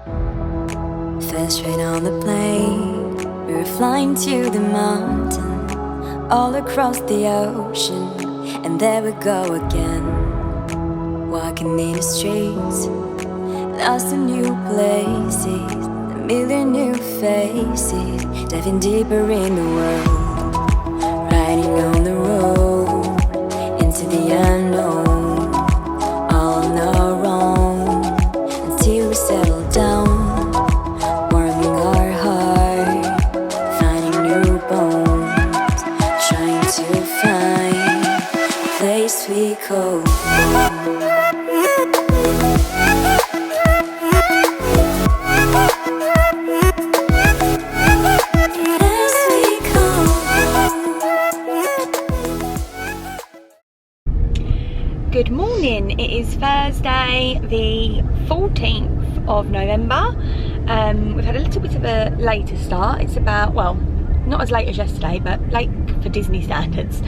First train on the plane, we were flying to the mountain, all across the ocean, and there we go again. Walking in the streets, lost in new places, a million new faces, diving deeper in the world, riding on the road, into the unknown, all on our own, until we settle down, warming our heart, finding new bones, trying to find a place we call home. Good morning, it is Thursday the 14th of November. We've had a little bit of a later start. It's about, well, not as late as yesterday, but late for Disney standards.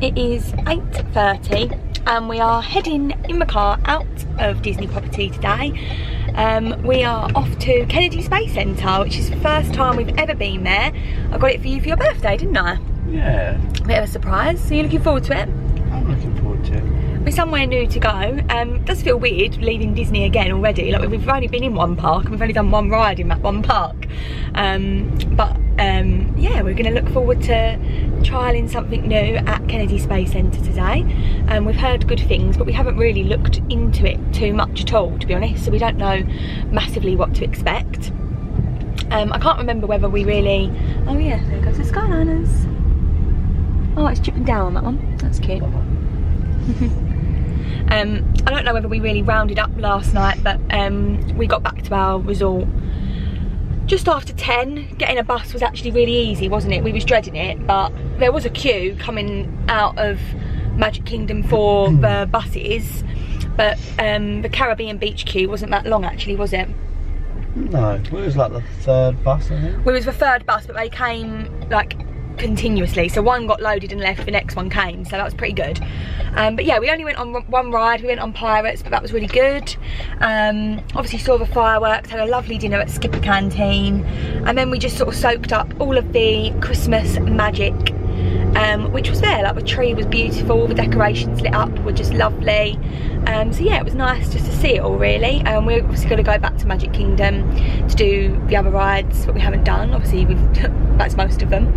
It is 8:30 and we are heading in the car out of Disney property today. We are off to Kennedy Space Centre, which is the first time we've ever been there. I got it for you for your birthday, didn't I? Yeah. Bit of a surprise. So you're looking forward to it? I'm looking forward to it. We're somewhere new to go. It does feel weird leaving Disney again already. Like, we've only been in one park and we've only done one ride in that one park. Yeah, we're going to look forward to trialling something new at Kennedy Space Centre today. We've heard good things, but we haven't really looked into it too much at all, to be honest, so we don't know massively what to expect. I can't remember whether we really... Oh yeah, there goes the Skyliners. Oh, it's chipping down on that one. That's cute. I don't know whether we really rounded up last night, but we got back to our resort just after 10. Getting a bus was actually really easy, wasn't it? We was dreading it, but there was a queue coming out of Magic Kingdom for the buses, but the Caribbean beach queue wasn't that long actually, was it? No, it was like the third bus, I think. Well, it was the third bus, but they came like continuously, so one got loaded and left, the next one came, so that was pretty good. But yeah, we only went on one ride. We went on Pirates, but that was really good. Obviously saw the fireworks, had a lovely dinner at Skipper Canteen, and then we just sort of soaked up all of the Christmas magic which was there. Like, the tree was beautiful, the decorations lit up were just lovely. So yeah, it was nice just to see it all really. We're obviously going to go back to Magic Kingdom to do the other rides that we haven't done. Obviously that's most of them.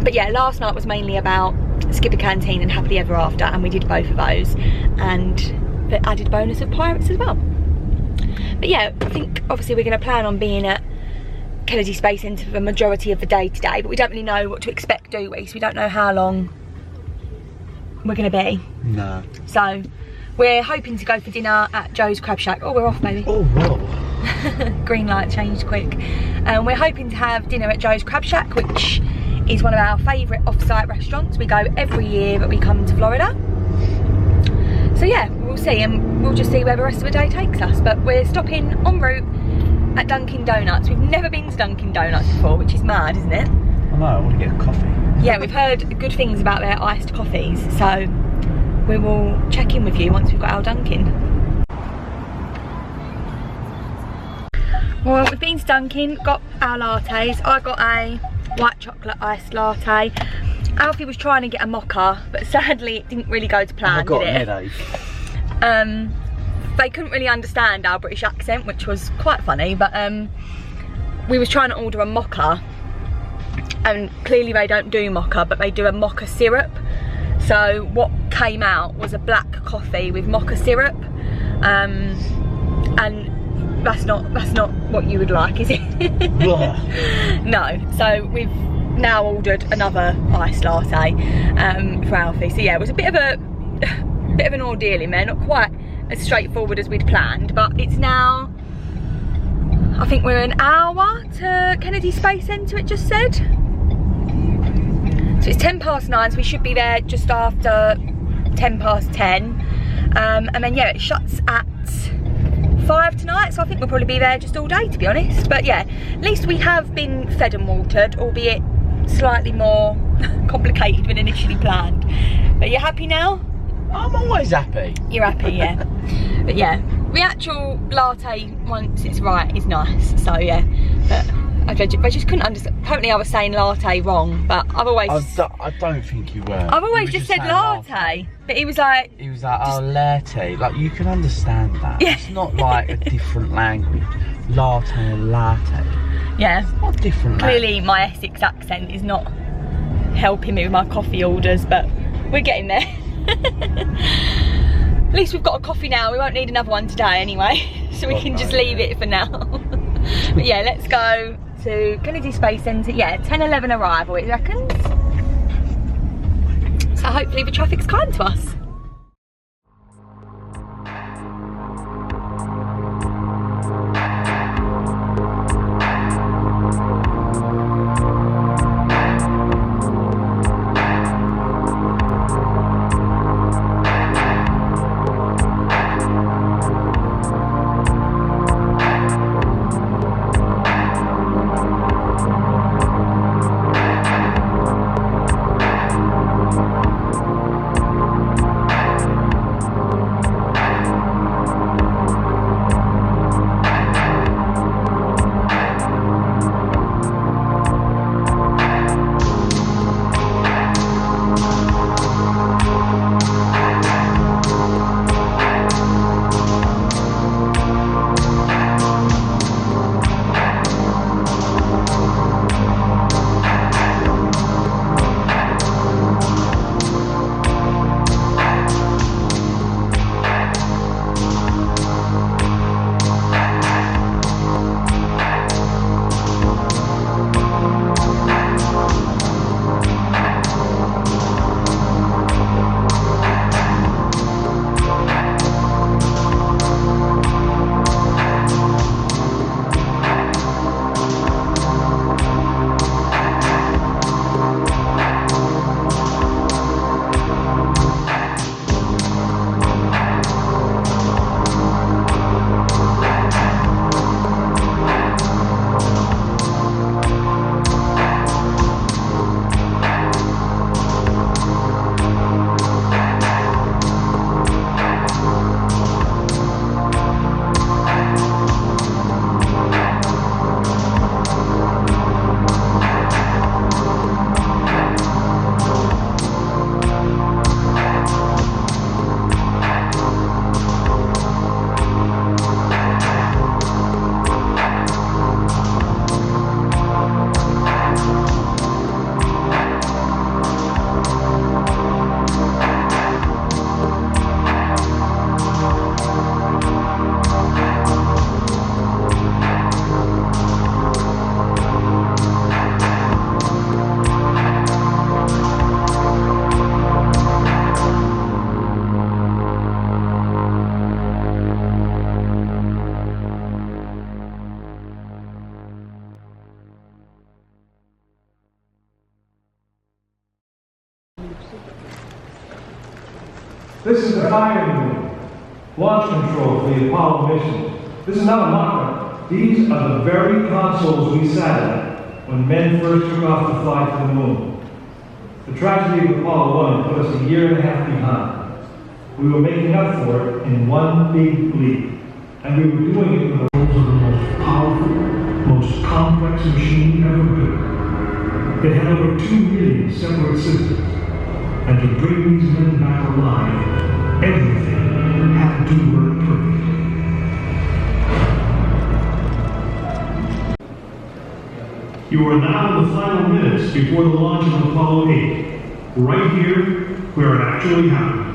But yeah, last night was mainly about Skipper Canteen and Happily Ever After, and we did both of those, and the added bonus of Pirates as well. But yeah, I think obviously we're going to plan on being at Kennedy Space Centre for the majority of the day today, but we don't really know what to expect, do we? So we don't know how long we're going to be. No. So we're hoping to go for dinner at Joe's Crab Shack. Oh, we're off, baby. Oh, whoa. Green light changed quick. We're hoping to have dinner at Joe's Crab Shack, which is one of our favourite off-site restaurants. We go every year that we come to Florida. So yeah, we'll see, and we'll just see where the rest of the day takes us. But we're stopping en route at Dunkin' Donuts. We've never been to Dunkin' Donuts before, which is mad, isn't it? I know, I want to get a coffee. Yeah, we've heard good things about their iced coffees, so we will check in with you once we've got our Dunkin'. Well, we've been to Dunkin', got our lattes. I got a white chocolate iced latte. Alfie was trying to get a mocha, but sadly it didn't really go to plan, I got did a it? headache. They couldn't really understand our British accent, which was quite funny, but we was trying to order a mocha, and clearly they don't do mocha, but they do a mocha syrup. So what came out was a black coffee with mocha syrup, and that's not what you would like, is it? No. So we've now ordered another iced latte for Alfie. So yeah, it was a bit of an ordeal in there, not quite as straightforward as we'd planned, but it's now, I think we're an hour to Kennedy Space Centre, it just said. So it's 9:10, so we should be there just after 10:10. And then yeah, it shuts at 5 tonight, so I think we'll probably be there just all day, to be honest. But yeah, at least we have been fed and watered, albeit slightly more complicated than initially planned. But you're happy now? I'm always happy. You're happy, yeah. But yeah, The actual latte, once it's right, is nice. So yeah, but I just couldn't understand. Apparently I was saying latte wrong, but I've always... I don't think you were. I've always just said latte. But he was like... oh, latte. Like, you can understand that. Yeah. It's not like a different language. Latte and latte. Yeah. It's not different Clearly my Essex accent is not helping me with my coffee orders, but we're getting there. At least we've got a coffee now. We won't need another one today anyway. So we can just leave it for now. But yeah, let's go to Kennedy Space Centre. Yeah, 10:11 arrival, it reckons. So hopefully the traffic's kind to us. This is the firing room, launch control for the Apollo mission. This is not a mock-up. These are the very consoles we sat at when men first took off to fly to the moon. The tragedy of Apollo 1 put us a year and a half behind. We were making up for it in one big leap, and we were doing it with the rules of the most powerful, most complex machine ever built. It had over 2 million separate systems, and to bring these men back alive, everything had to work perfectly. You are now in the final minutes before the launch of Apollo 8, right here where it actually happened.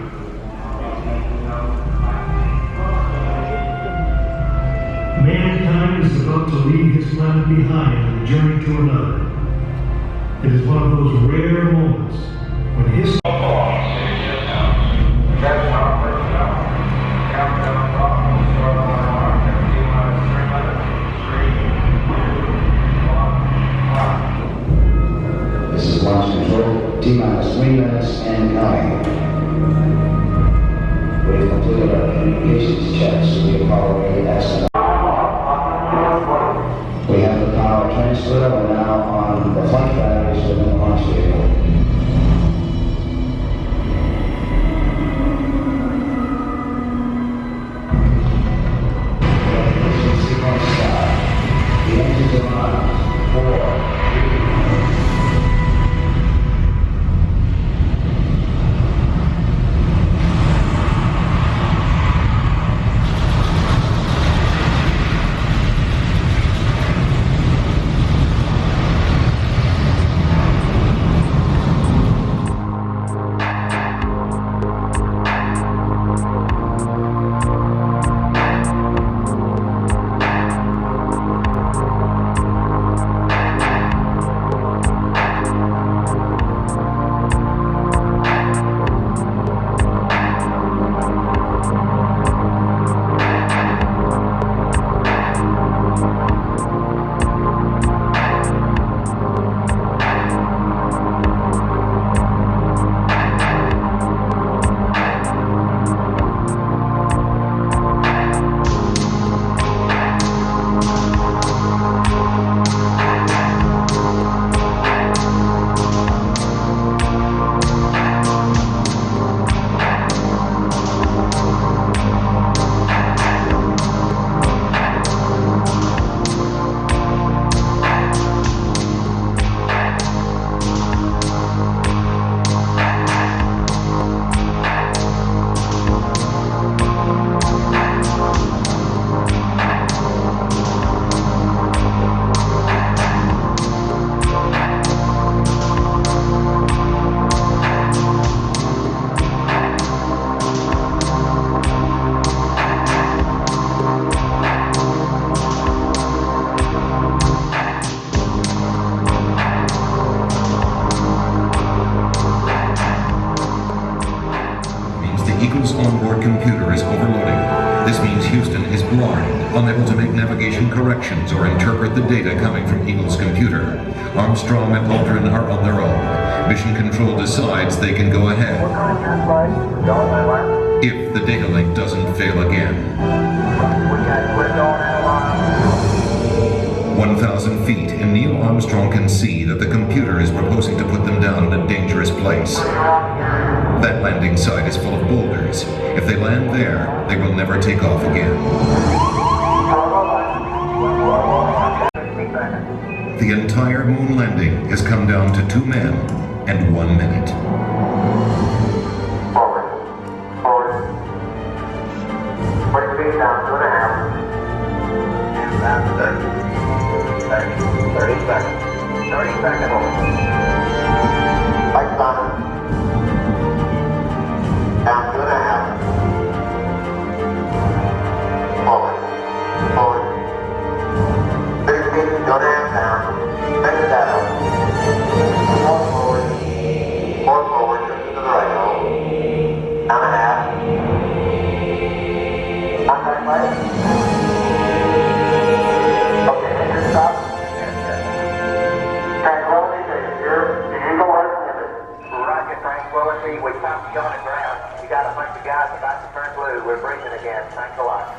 Mankind is about to leave his planet behind and journey to another. It is one of those rare moments when history... This is launch control, T-minus 3 minutes and counting. We have completed our communications checks with the Apollo 8 astronaut. We have the power transfer. We're now on the flight batteries within the launch vehicle. miles. 4. Eagle's onboard computer is overloading. This means Houston is blind, unable to make navigation corrections or interpret the data coming from Eagle's computer. Armstrong and Aldrin are on their own. Mission Control decides they can go ahead. If the data link doesn't fail again. 1,000 feet, and Neil Armstrong can see that the computer is proposing to put them down in a dangerous place. That landing site is full of boulders. If they land there, they will never take off again. The entire moon landing has come down to 2 men and 1 minute. Forward. 40 feet down, 2.5. And down 30 seconds. 30 seconds. Lights on. Down 2.5. Forward. 30 feet, 2.5 down. Take it down. 4 forward, just to the right. Down 1/2. Contact light. Okay, engine stop. Tranquility Base here. The Eagle has landed. Rocket Tranquility, we stopped you on the ground. We got a bunch of guys about to turn blue. We're breathing again. Thanks a lot.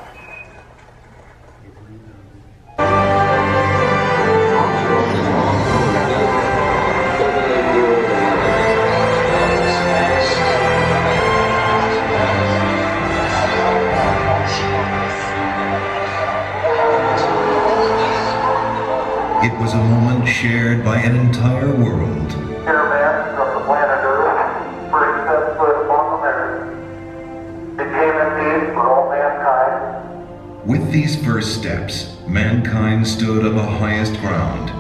It was a moment shared by an entire world. Here, man, from the planet Earth, first set foot upon the earth, became indeed for all mankind. With these first steps, mankind stood on the highest ground,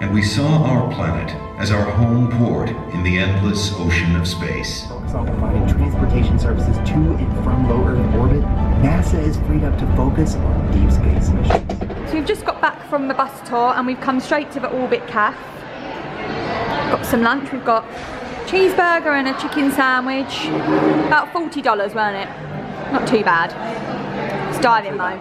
and we saw our planet as our home port in the endless ocean of space. Focus on providing transportation services to and from low Earth orbit, NASA is freed up to focus on deep space missions. So we've just got back from the bus tour and we've come straight to the Orbit Cafe. Got some lunch. We've got cheeseburger and a chicken sandwich. About $40, weren't it? Not too bad. It's diving though.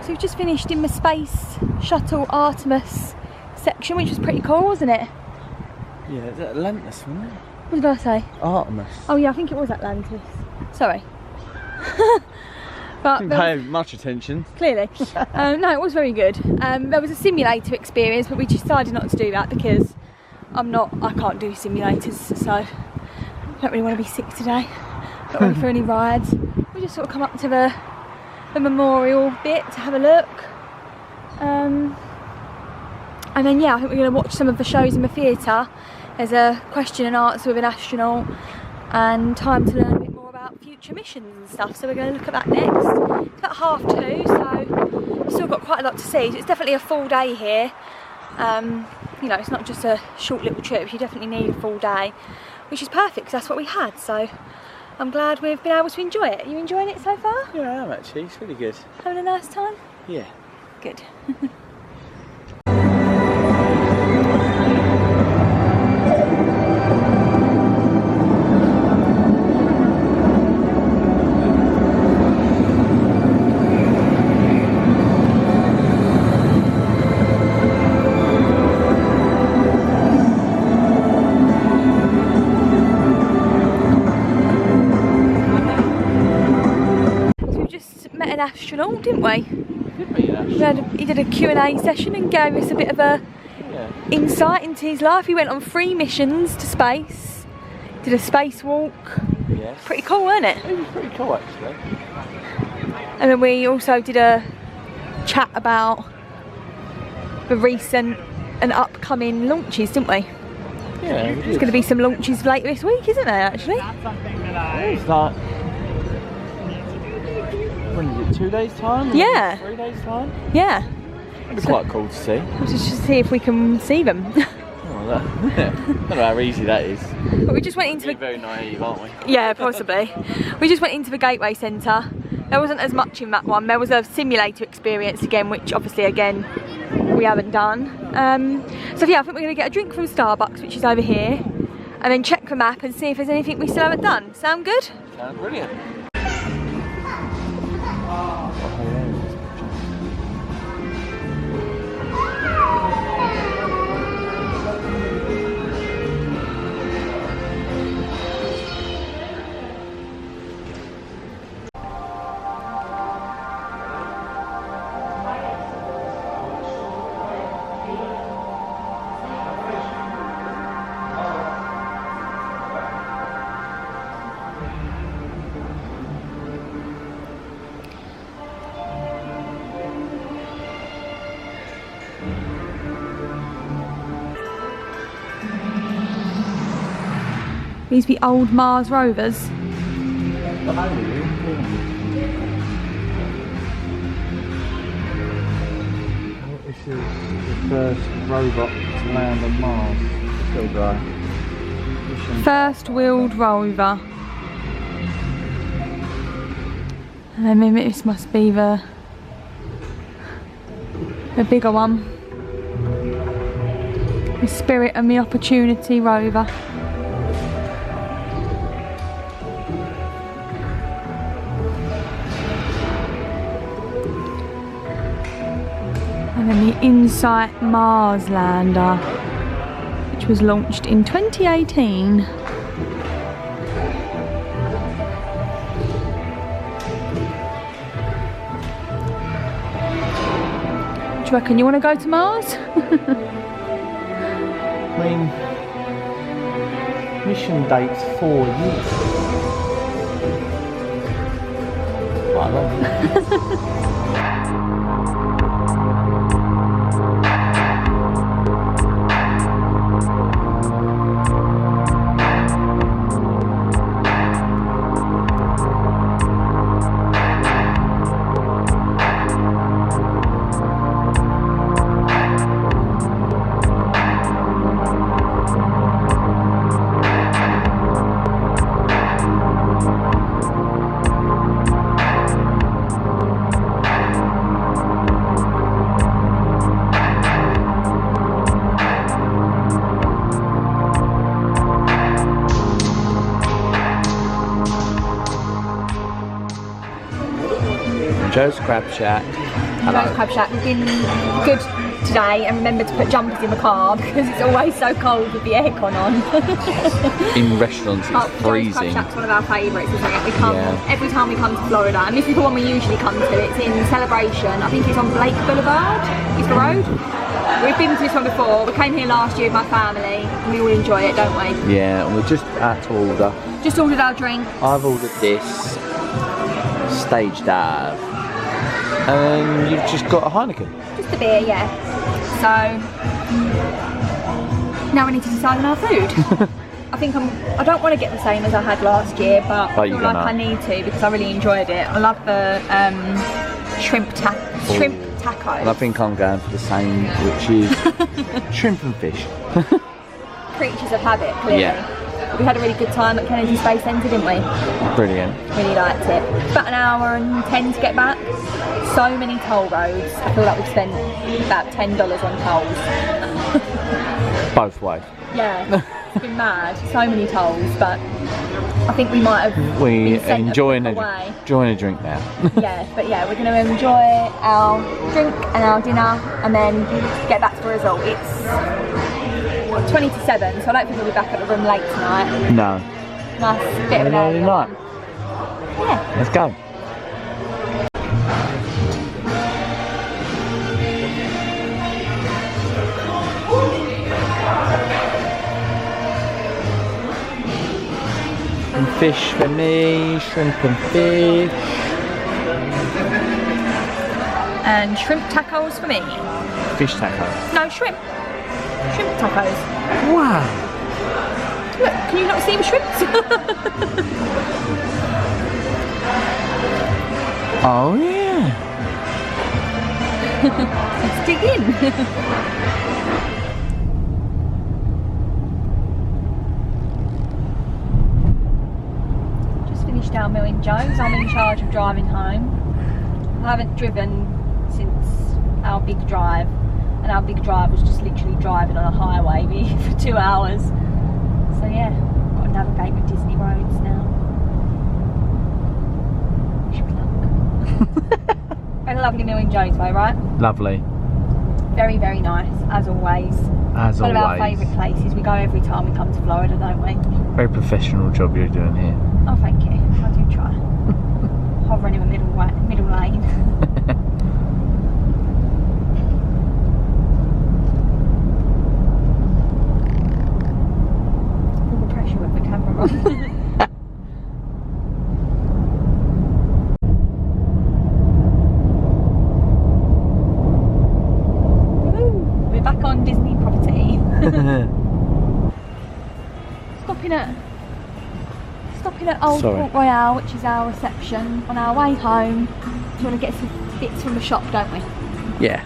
So we've just finished in the Space Shuttle Artemis section, which was pretty cool, wasn't it? Yeah, it's Atlantis, wasn't it? What did I say? Artemis. Oh yeah, I think it was Atlantis. Sorry. But Didn't pay much attention. clearly. No, it was very good. There was a simulator experience, but we decided not to do that because I can't do simulators, so I don't really want to be sick today. Not ready for any rides. We just sort of come up to the memorial bit to have a look. And then yeah, I think we're going to watch some of the shows in the theatre. There's a question and answer with an astronaut and time to learn a bit more about future missions and stuff, so we're going to look at that next. It's about 2:30, so we've still got quite a lot to see. So it's definitely a full day here. You know, it's not just a short little trip, you definitely need a full day, which is perfect because that's what we had, so I'm glad we've been able to enjoy it. Are you enjoying it so far? Yeah, I am actually. It's really good. Having a nice time? Yeah. Good. Astronaut, didn't we? He did a Q&A session and gave us a bit of a insight into his life. He went on 3 missions to space, did a spacewalk. Yes. Pretty cool, wasn't it? It was pretty cool actually. And then we also did a chat about the recent and upcoming launches, didn't we? Yeah, we did. There's going to be some launches later this week, isn't there, actually? It's like, when is it, 2 days time? Yeah. 3 days time? Yeah. It'd be quite cool to see. Let's just see if we can see them. Oh, that, I don't know how easy that is. But we just went into We're very naive, aren't we? Yeah, possibly. We just went into the Gateway Centre. There wasn't as much in that one. There was a simulator experience again, which obviously again we haven't done. So yeah, I think we're going to get a drink from Starbucks, which is over here, and then check the map and see if there's anything we still haven't done. Sound good? Sounds brilliant. These be old Mars rovers. This is the first robot to land on Mars. Still dry. First wheeled rover. And then this must be the bigger one. The Spirit and the Opportunity rover. And then the Insight Mars lander, which was launched in 2018. Do you reckon you want to go to Mars? I mean, mission date's 4 years. Quite long. Joe's Crab Shack. Hello. Crab Shack. We've been good today and remembered to put jumpers in the car because it's always so cold with the aircon on. In restaurants, it's freezing. That's one of our favourites, isn't it? We come every time we come to Florida, and this is the one we usually come to. It's in Celebration. I think it's on Blake Boulevard. It's the road. We've been to this one before. We came here last year with my family. And we all enjoy it, don't we? Yeah, and we're just about to order. Just ordered our drink. I've ordered this stage dive, and you've just got a Heineken. Just a beer, yeah. So now we need to decide on our food. I think I don't want to get the same as I had last year, but I feel like I need to because I really enjoyed it. I love the shrimp tacos. And I think I'm going for the same, which is shrimp and fish. Creatures of habit, clearly. Yeah. We had a really good time at Kennedy Space Centre, didn't we? Brilliant. Really liked it. About an hour and 10 to get back. So many toll roads. I feel like we've spent about $10 on tolls. Both ways. Yeah, it's been mad. So many tolls, but I think we might have We're enjoying a drink now. Yeah, but yeah, we're going to enjoy our drink and our dinner and then get back to the resort. It's 20 to 7, so I don't think we'll be back at the room late tonight. No. Nice bit of an early night. Yeah. Let's go. And fish for me, shrimp and fish. And shrimp tacos for me. Fish tacos. No, shrimp. Shrimp tacos. Wow. Look, can you not see the shrimps? Oh yeah. Let's dig in. Just finished our meal in Joe's. I'm in charge of driving home. I haven't driven since our big drive, and our big drive was just literally driving on a highway for 2 hours. So yeah, got to navigate with Disney roads now. Wish me luck. Had a lovely meal in Joe's though, right? Lovely. Very, very nice, as always. As One always. of our favourite places. We go every time we come to Florida, don't we? Very professional job you're doing here. Oh, thank you. I do try. Hovering in the middle lane. Feel the pressure with the camera on. We're back on Disney property. Stopping at Old Port Royale, which is our reception, on our way home. We want to get some bits from the shop, don't we? Yeah.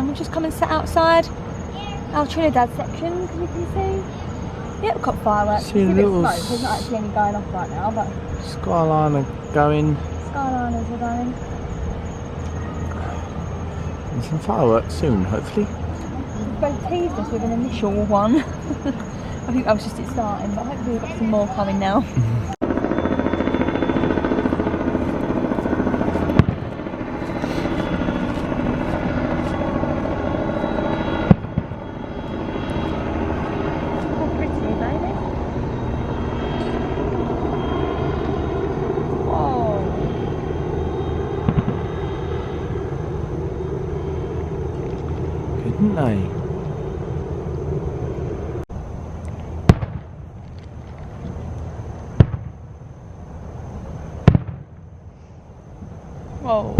We've just come and sat outside our Trinidad section because you can see the Epcot fireworks. See a bit of little smoke. There's not actually any going off right now, but Skyliner going. Skyliners are going. And some fireworks soon, hopefully. They teased us with an initial one. I think that was just it starting, but hopefully we've got some more coming now. How pretty, baby. Whoa. Couldn't they? Whoa.